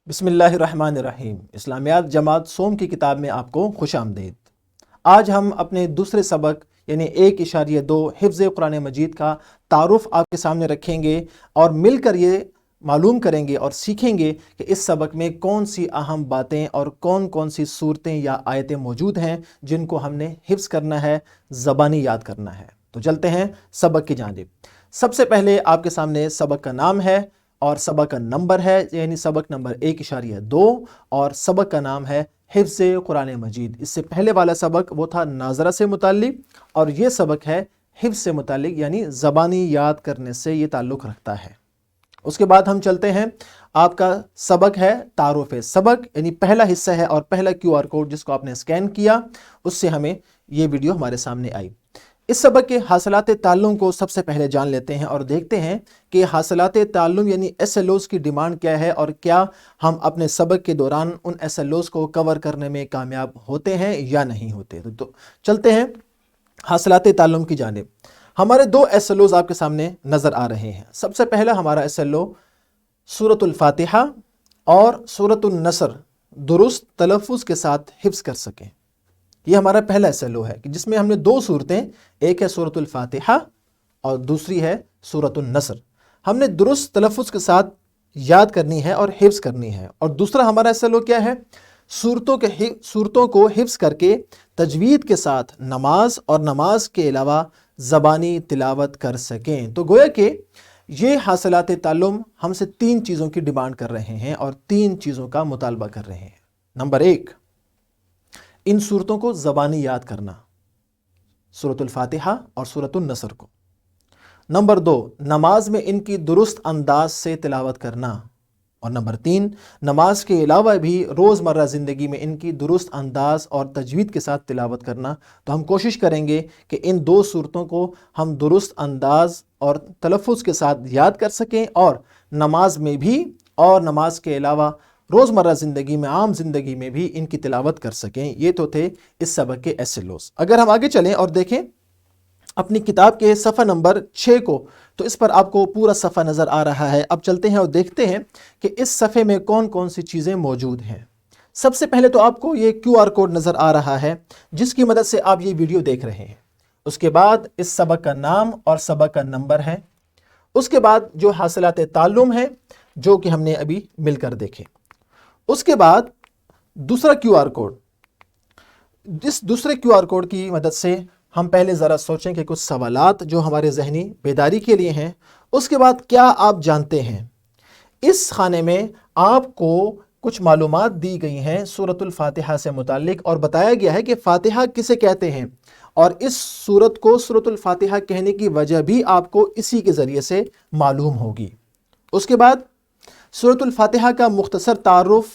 بسم اللہ الرحمن الرحیم۔ اسلامیات جماعت سوم کی کتاب میں آپ کو خوش آمدید۔ آج ہم اپنے دوسرے سبق یعنی 1.2 حفظ قرآن مجید کا تعارف آپ کے سامنے رکھیں گے اور مل کر یہ معلوم کریں گے اور سیکھیں گے کہ اس سبق میں کون سی اہم باتیں اور کون کون سی صورتیں یا آیتیں موجود ہیں جن کو ہم نے حفظ کرنا ہے، زبانی یاد کرنا ہے۔ تو چلتے ہیں سبق کی جانب۔ سب سے پہلے آپ کے سامنے سبق کا نام ہے اور سبق کا نمبر ہے، یعنی سبق نمبر 1.2 اور سبق کا نام ہے حفظ قرآن مجید۔ اس سے پہلے والا سبق وہ تھا ناظرہ سے متعلق اور یہ سبق ہے حفظ سے متعلق، یعنی زبانی یاد کرنے سے یہ تعلق رکھتا ہے۔ اس کے بعد ہم چلتے ہیں، آپ کا سبق ہے تعارف سبق، یعنی پہلا حصہ ہے اور پہلا QR کوڈ جس کو آپ نے اسکین کیا اس سے ہمیں یہ ویڈیو ہمارے سامنے آئی۔ اس سبق کے حاصلات تعلم کو سب سے پہلے جان لیتے ہیں اور دیکھتے ہیں کہ حاصلات تعلم یعنی SLOs کی ڈیمانڈ کیا ہے اور کیا ہم اپنے سبق کے دوران ان SLOs کو کور کرنے میں کامیاب ہوتے ہیں یا نہیں ہوتے۔ تو چلتے ہیں حاصلات تعلم کی جانب۔ ہمارے 2 SLOs آپ کے سامنے نظر آ رہے ہیں۔ سب سے پہلا ہمارا SLO سورۃ الفاتحہ اور سورۃ النصر درست تلفظ کے ساتھ حفظ کر سکیں۔ یہ ہمارا پہلا SLO ہے کہ جس میں ہم نے 2 صورتیں، ایک ہے سورۃ الفاتحہ اور دوسری ہے سورۃ النصر، ہم نے درست تلفظ کے ساتھ یاد کرنی ہے اور حفظ کرنی ہے۔ اور دوسرا ہمارا SLO کیا ہے؟ صورتوں کو حفظ کر کے تجوید کے ساتھ نماز اور نماز کے علاوہ زبانی تلاوت کر سکیں۔ تو گویا کہ یہ حاصلات تعلم ہم سے 3 چیزوں کی ڈیمانڈ کر رہے ہیں اور 3 چیزوں کا مطالبہ کر رہے ہیں۔ نمبر 1، ان صورتوں کو زبانی یاد کرنا، سورۃ الفاتحہ اور سورۃ النصر کو۔ نمبر 2، نماز میں ان کی درست انداز سے تلاوت کرنا۔ اور نمبر 3، نماز کے علاوہ بھی روزمرہ زندگی میں ان کی درست انداز اور تجوید کے ساتھ تلاوت کرنا۔ تو ہم کوشش کریں گے کہ ان 2 صورتوں کو ہم درست انداز اور تلفظ کے ساتھ یاد کر سکیں اور نماز میں بھی اور نماز کے علاوہ روزمرہ زندگی میں، عام زندگی میں بھی ان کی تلاوت کر سکیں۔ یہ تو تھے اس سبق کے SLOs۔ اگر ہم آگے چلیں اور دیکھیں اپنی کتاب کے صفحہ نمبر 6 کو، تو اس پر آپ کو پورا صفحہ نظر آ رہا ہے۔ اب چلتے ہیں اور دیکھتے ہیں کہ اس صفحے میں کون کون سی چیزیں موجود ہیں۔ سب سے پہلے تو آپ کو یہ QR کوڈ نظر آ رہا ہے جس کی مدد سے آپ یہ ویڈیو دیکھ رہے ہیں۔ اس کے بعد اس سبق کا نام اور سبق کا نمبر ہے۔ اس کے بعد جو حاصلات تعلم ہیں جو کہ ہم نے ابھی مل کر دیکھے۔ اس کے بعد دوسرا QR کوڈ، جس دوسرے QR کوڈ کی مدد سے ہم پہلے ذرا سوچیں کہ کچھ سوالات جو ہمارے ذہنی بیداری کے لیے ہیں۔ اس کے بعد کیا آپ جانتے ہیں؟ اس خانے میں آپ کو کچھ معلومات دی گئی ہیں سورۃ الفاتحہ سے متعلق اور بتایا گیا ہے کہ فاتحہ کسے کہتے ہیں، اور اس سورت کو سورۃ الفاتحہ کہنے کی وجہ بھی آپ کو اسی کے ذریعے سے معلوم ہوگی۔ اس کے بعد سورۃ الفاتحہ کا مختصر تعارف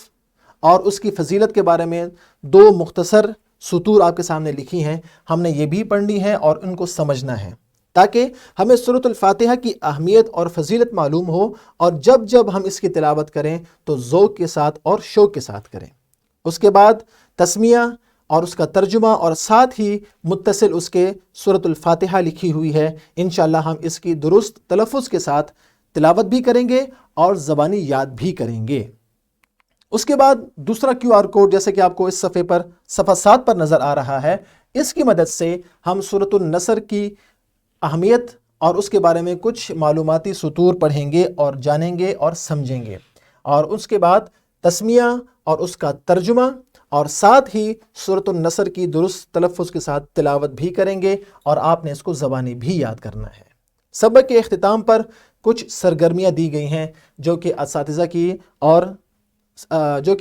اور اس کی فضیلت کے بارے میں 2 مختصر سطور آپ کے سامنے لکھی ہیں، ہم نے یہ بھی پڑھنی ہے اور ان کو سمجھنا ہے تاکہ ہمیں سورۃ الفاتحہ کی اہمیت اور فضیلت معلوم ہو، اور جب جب ہم اس کی تلاوت کریں تو ذوق کے ساتھ اور شوق کے ساتھ کریں۔ اس کے بعد تسمیہ اور اس کا ترجمہ اور ساتھ ہی متصل اس کے سورۃ الفاتحہ لکھی ہوئی ہے۔ انشاءاللہ ہم اس کی درست تلفظ کے ساتھ تلاوت بھی کریں گے اور زبانی یاد بھی کریں گے۔ اس کے بعد دوسرا QR کوڈ جیسے کہ آپ کو اس صفحے پر صفحہ 7 پر نظر آ رہا ہے، اس کی مدد سے ہم سورۃ النصر کی اہمیت اور اس کے بارے میں کچھ معلوماتی سطور پڑھیں گے اور جانیں گے اور سمجھیں گے، اور اس کے بعد تسمیہ اور اس کا ترجمہ اور ساتھ ہی سورۃ النصر کی درست تلفظ کے ساتھ تلاوت بھی کریں گے، اور آپ نے اس کو زبانی بھی یاد کرنا ہے۔ سبق کے اختتام پر کچھ سرگرمیاں دی گئی ہیں جو کہ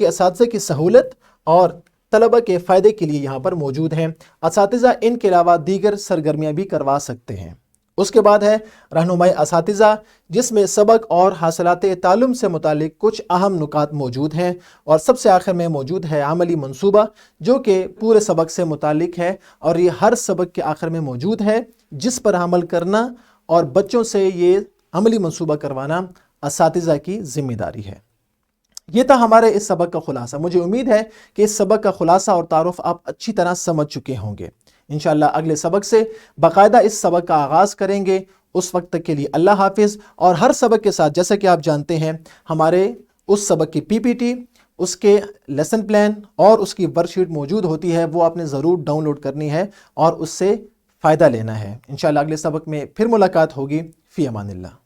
اساتذہ کی سہولت اور طلبہ کے فائدے کے لیے یہاں پر موجود ہیں۔ اساتذہ ان کے علاوہ دیگر سرگرمیاں بھی کروا سکتے ہیں۔ اس کے بعد ہے رہنمائی اساتذہ، جس میں سبق اور حاصلات تعلم سے متعلق کچھ اہم نکات موجود ہیں، اور سب سے آخر میں موجود ہے عملی منصوبہ جو کہ پورے سبق سے متعلق ہے، اور یہ ہر سبق کے آخر میں موجود ہے جس پر عمل کرنا اور بچوں سے یہ عملی منصوبہ کروانا اساتذہ کی ذمہ داری ہے۔ یہ تھا ہمارے اس سبق کا خلاصہ۔ مجھے امید ہے کہ اس سبق کا خلاصہ اور تعارف آپ اچھی طرح سمجھ چکے ہوں گے۔ انشاءاللہ اگلے سبق سے باقاعدہ اس سبق کا آغاز کریں گے۔ اس وقت تک کے لیے اللہ حافظ۔ اور ہر سبق کے ساتھ جیسا کہ آپ جانتے ہیں ہمارے اس سبق کی PPT، اس کے لیسن پلان اور اس کی ورک شیٹ موجود ہوتی ہے، وہ آپ نے ضرور ڈاؤن لوڈ کرنی ہے اور اس سے فائدہ لینا ہے۔ انشاءاللہ اگلے سبق میں پھر ملاقات ہوگی۔ فی امان اللہ۔